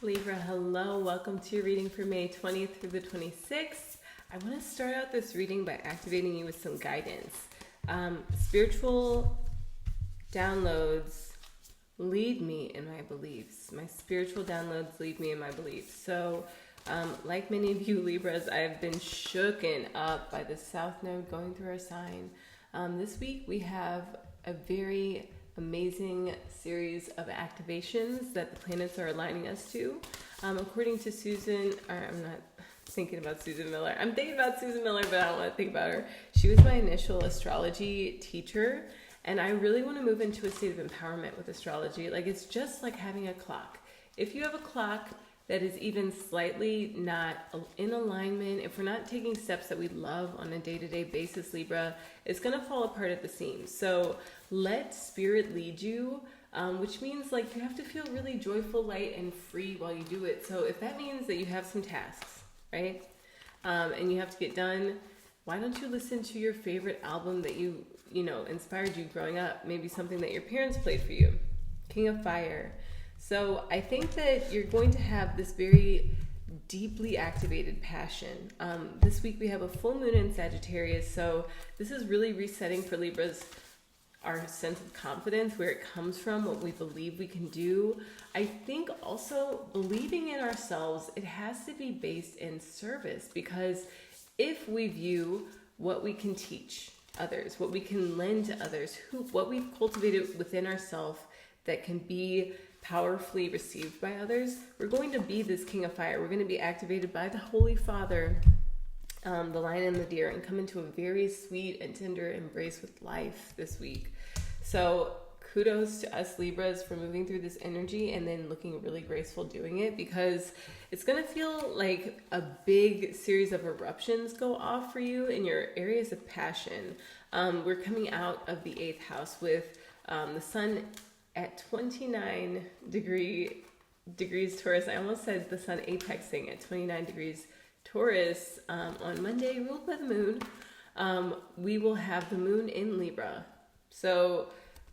Libra, hello. Welcome to your reading for May 20th through the 26th. I want to start out this reading by activating you with some guidance. Spiritual downloads lead me in my beliefs. My spiritual downloads lead me in my beliefs. So, like many of you Libras, I've been shooken up by the South Node going through our sign. This week we have a very amazing series of activations that the planets are aligning us to. According to I'm not thinking about Susan Miller. I'm thinking about Susan Miller, but I don't want to think about her. She was my initial astrology teacher, and I really want to move into a state of empowerment with astrology. Like, it's just like having a clock. If you have a clock that is even slightly not in alignment, if we're not taking steps that we love on a day-to-day basis, Libra, it's going to fall apart at the seams. So let spirit lead you, which means like you have to feel really joyful, light, and free while you do it. So if that means that you have some tasks, right, and you have to get done, why don't you listen to your favorite album that you inspired you growing up? Maybe something that your parents played for you, King of Fire. So I think that you're going to have this very deeply activated passion. This week we have a full moon in Sagittarius, so this is really resetting for Libras our sense of confidence, where it comes from, what we believe we can do. I think also believing in ourselves, it has to be based in service, because if we view what we can teach others, what we can lend to others, what we've cultivated within ourselves that can be powerfully received by others, we're going to be this King of Fire. We're going to be activated by the Holy Father, the Lion and the Deer, and come into a very sweet and tender embrace with life this week. So kudos to us Libras for moving through this energy and then looking really graceful doing it, because it's going to feel like a big series of eruptions go off for you in your areas of passion. We're coming out of the 8th house with the sun at 29 degrees Taurus. I almost said the sun apexing at 29 degrees Taurus on Monday, ruled by the moon. We will have the moon in Libra. So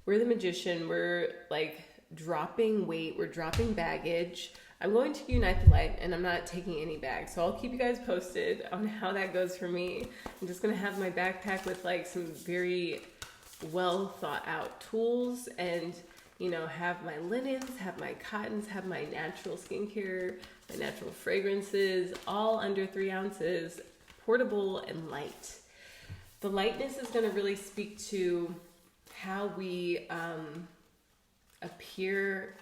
we're the magician. We're like dropping weight. We're dropping baggage. I'm going to unite the light, and I'm not taking any bags. So I'll keep you guys posted on how that goes for me. I'm just going to have my backpack with like some very well thought out tools, and have my linens, have my cottons, have my natural skincare, my natural fragrances, all under 3 ounces, portable and light. The lightness is going to really speak to how we appear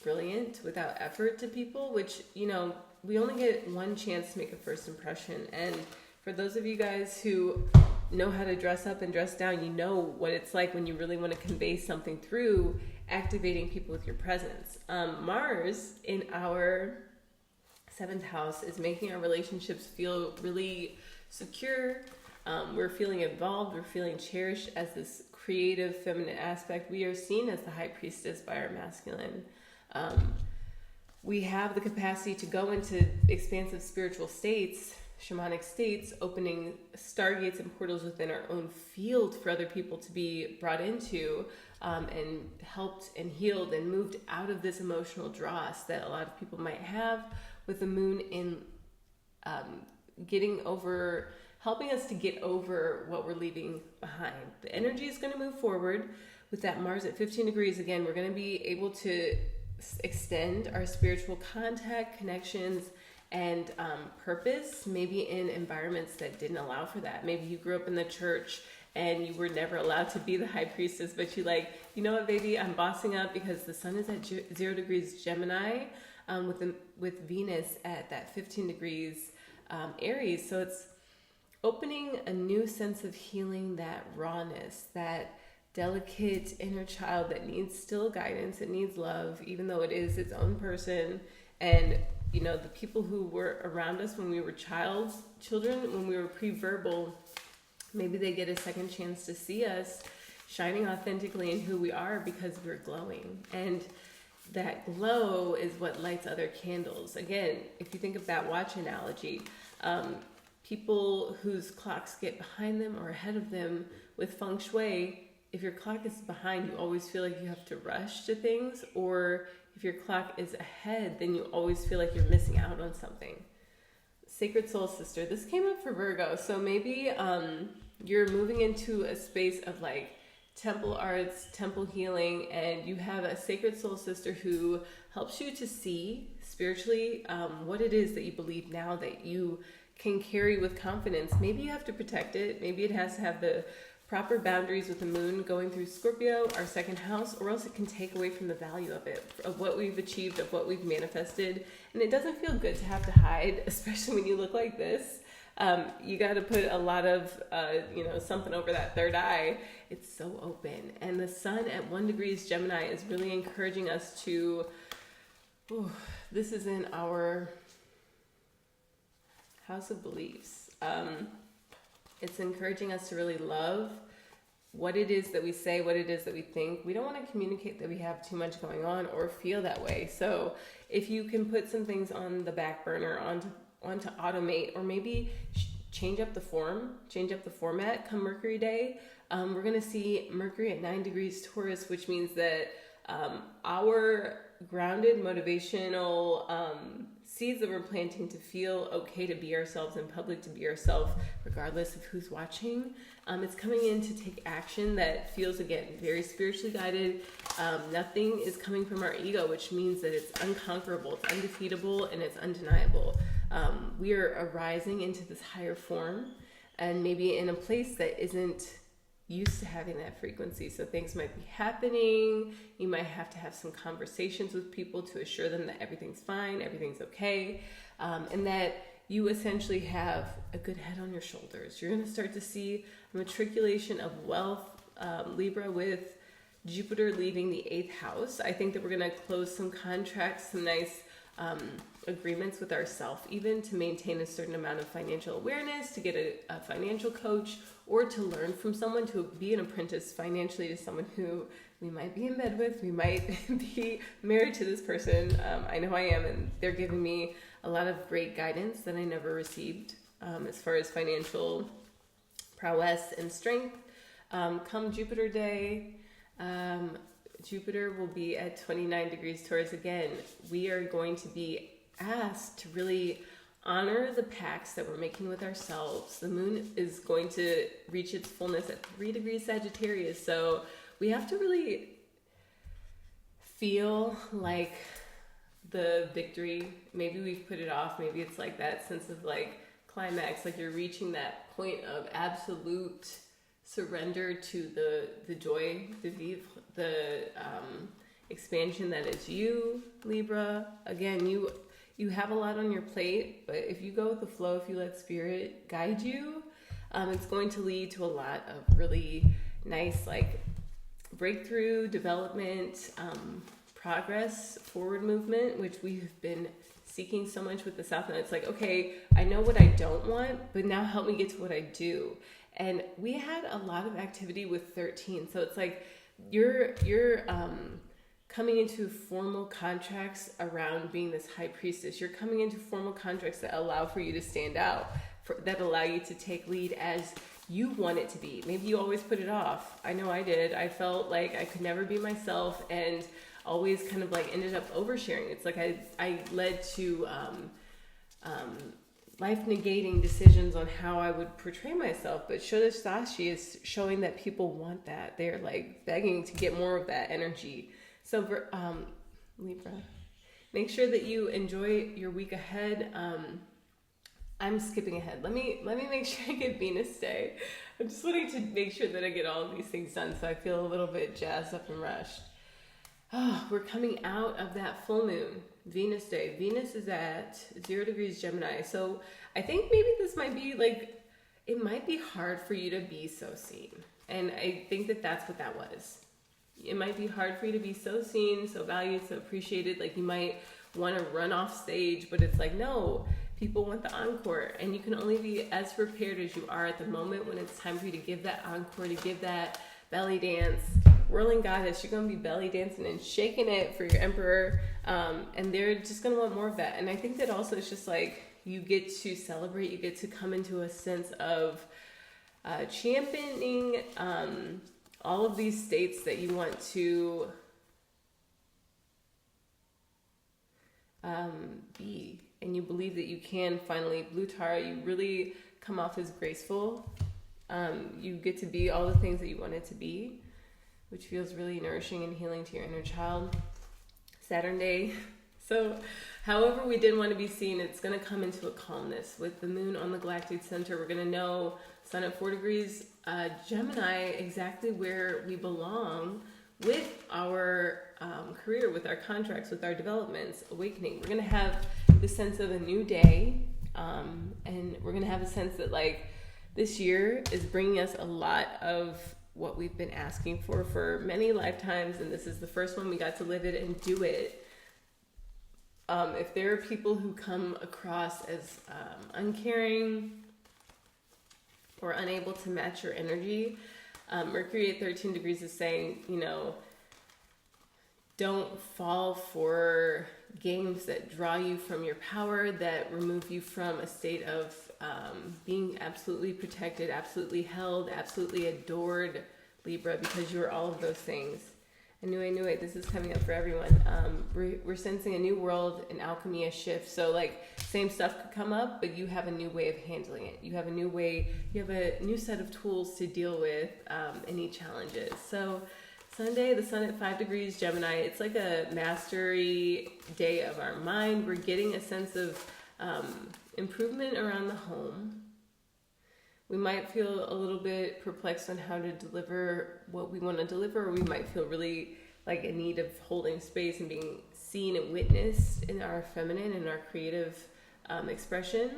brilliant without effort to people, which, we only get one chance to make a first impression. And for those of you guys who know how to dress up and dress down, you know what it's like when you really want to convey something through activating people with your presence. Mars in our 7th house is making our relationships feel really secure. We're feeling involved. We're feeling cherished as this creative feminine aspect. We are seen as the high priestess by our masculine. We have the capacity to go into expansive spiritual states, shamanic states, opening stargates and portals within our own field for other people to be brought into, and helped and healed and moved out of this emotional dross that a lot of people might have with the moon in helping us to get over what we're leaving behind. The energy is going to move forward with that Mars at 15 degrees. Again, we're going to be able to extend our spiritual contact, connections, and purpose, maybe in environments that didn't allow for that. Maybe you grew up in the church and you were never allowed to be the high priestess, but you you know what, baby, I'm bossing up because the sun is at 0 degrees Gemini, with Venus at that 15 degrees Aries. So it's opening a new sense of healing, that rawness, that delicate inner child that needs still guidance, it needs love, even though it is its own person. And the people who were around us when we were children, when we were pre-verbal, maybe they get a second chance to see us shining authentically in who we are because we're glowing. And that glow is what lights other candles. Again, if you think of that watch analogy, people whose clocks get behind them or ahead of them with feng shui, if your clock is behind, you always feel like you have to rush to things, or if your clock is ahead, then you always feel like you're missing out on something. Sacred Soul Sister, this came up for Virgo. So maybe you're moving into a space of like temple arts, temple healing, and you have a Sacred Soul Sister who helps you to see spiritually what it is that you believe now that you can carry with confidence. Maybe you have to protect it. Maybe it has to have the proper boundaries with the moon going through Scorpio, our second house, or else it can take away from the value of it, of what we've achieved, of what we've manifested. And it doesn't feel good to have to hide, especially when you look like this. You got to put a lot of, something over that third eye. It's so open. And the sun at 1 degrees Gemini is really encouraging us to, this is in our house of beliefs. It's encouraging us to really love what it is that we say, what it is that we think. We don't want to communicate that we have too much going on or feel that way. So if you can put some things on the back burner, onto automate, or maybe change up the format come Mercury Day. We're going to see Mercury at 9 degrees Taurus, which means that our grounded, motivational seeds that we're planting to feel okay to be ourselves in public, to be ourselves regardless of who's watching. It's coming in to take action that feels, again, very spiritually guided. Nothing is coming from our ego, which means that it's unconquerable, it's undefeatable, and it's undeniable. We are arising into this higher form, and maybe in a place that isn't used to having that frequency. So things might be happening. You might have to have some conversations with people to assure them that everything's fine, everything's okay, and that you essentially have a good head on your shoulders. You're going to start to see a matriculation of wealth, Libra, with Jupiter leaving the 8th house. I think that we're going to close some contracts, some nice agreements with ourselves, even to maintain a certain amount of financial awareness, to get a financial coach, or to learn from someone, to be an apprentice financially to someone who we might be in bed with, we might be married to this person. I know I am, and they're giving me a lot of great guidance that I never received as far as financial prowess and strength. Come Jupiter Day, Jupiter will be at 29 degrees Taurus again. We are going to be asked to really honor the pacts that we're making with ourselves. The moon is going to reach its fullness at 3 degrees Sagittarius. So we have to really feel like the victory. Maybe we've put it off. Maybe it's like that sense of like climax, like you're reaching that point of absolute surrender to the joy, the vivre, the expansion that is you, Libra. Again, you have a lot on your plate, but if you go with the flow, if you let spirit guide you, it's going to lead to a lot of really nice like breakthrough, development, progress, forward movement, which we've been seeking so much with the South. And it's like, okay, I know what I don't want, but now help me get to what I do. And we had a lot of activity with 13. So it's like you're coming into formal contracts around being this high priestess. You're coming into formal contracts that allow for you to stand out, that allow you to take lead as you want it to be. Maybe you always put it off. I know I did. I felt like I could never be myself and always kind of like ended up oversharing. It's like I led to life negating decisions on how I would portray myself. But Shodasashi is showing that people want that. They're like begging to get more of that energy. So Libra, make sure that you enjoy your week ahead. I'm skipping ahead. Let me make sure I get Venus Day. I'm just wanting to make sure that I get all of these things done so I feel a little bit jazzed up and rushed. Oh, we're coming out of that full moon, Venus Day. Venus is at 0 degrees Gemini. So I think maybe this might be like, it might be hard for you to be so seen. And I think that that's what that was. It might be hard for you to be so seen, so valued, so appreciated. Like you might want to run off stage, but it's like, no, people want the encore. And you can only be as prepared as you are at the moment when it's time for you to give that encore, to give that belly dance. Whirling Goddess, you're going to be belly dancing and shaking it for your emperor. And they're just going to want more of that. And I think that also it's just like you get to celebrate, you get to come into a sense of championing all of these states that you want to be, and you believe that you can finally, Blue Tara, you really come off as graceful. You get to be all the things that you wanted to be, which feels really nourishing and healing to your inner child. Saturn day. So however we didn't want to be seen, it's going to come into a calmness. With the moon on the galactic center, we're going to know, sun at 4 degrees Gemini, exactly where we belong with our career, with our contracts, with our developments, awakening. We're going to have the sense of a new day, and we're going to have a sense that like this year is bringing us a lot of what we've been asking for many lifetimes, and this is the first one we got to live it and do it. If there are people who come across as uncaring or unable to match your energy, Mercury at 13 degrees is saying, you know, don't fall for games that draw you from your power, that remove you from a state of being absolutely protected, absolutely held, absolutely adored, Libra, because you're all of those things. I knew it. This is coming up for everyone. We're sensing a new world, an alchemy, a shift. So like same stuff could come up, but you have a new way of handling it. You have a new way, you have a new set of tools to deal with any challenges. So Sunday, the sun at 5 degrees Gemini, it's like a mastery day of our mind. We're getting a sense of improvement around the home. We might feel a little bit perplexed on how to deliver what we want to deliver, or we might feel really like in need of holding space and being seen and witnessed in our feminine and our creative expression.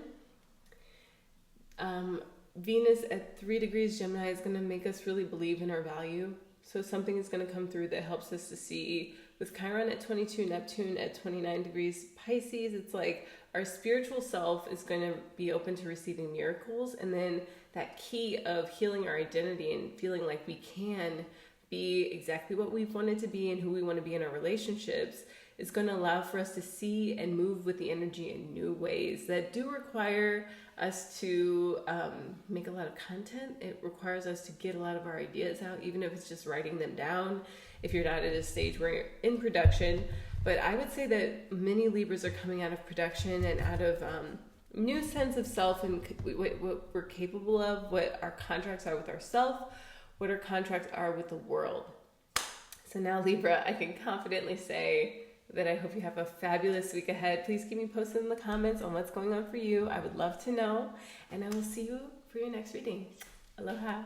Venus at 3 degrees Gemini is going to make us really believe in our value. So something is going to come through that helps us to see. With Chiron at 22, Neptune at 29 degrees Pisces, it's like our spiritual self is going to be open to receiving miracles. And then that key of healing our identity and feeling like we can be exactly what we've wanted to be and who we want to be in our relationships is going to allow for us to see and move with the energy in new ways that do require us to make a lot of content. It requires us to get a lot of our ideas out, even if it's just writing them down, if you're not at a stage where you're in production. But I would say that many Libras are coming out of production and out of new sense of self and what we're capable of, what our contracts are with ourselves, what our contracts are with the world. So now, Libra, I can confidently say that I hope you have a fabulous week ahead. Please keep me posted in the comments on what's going on for you. I would love to know, and I will see you for your next reading. Aloha.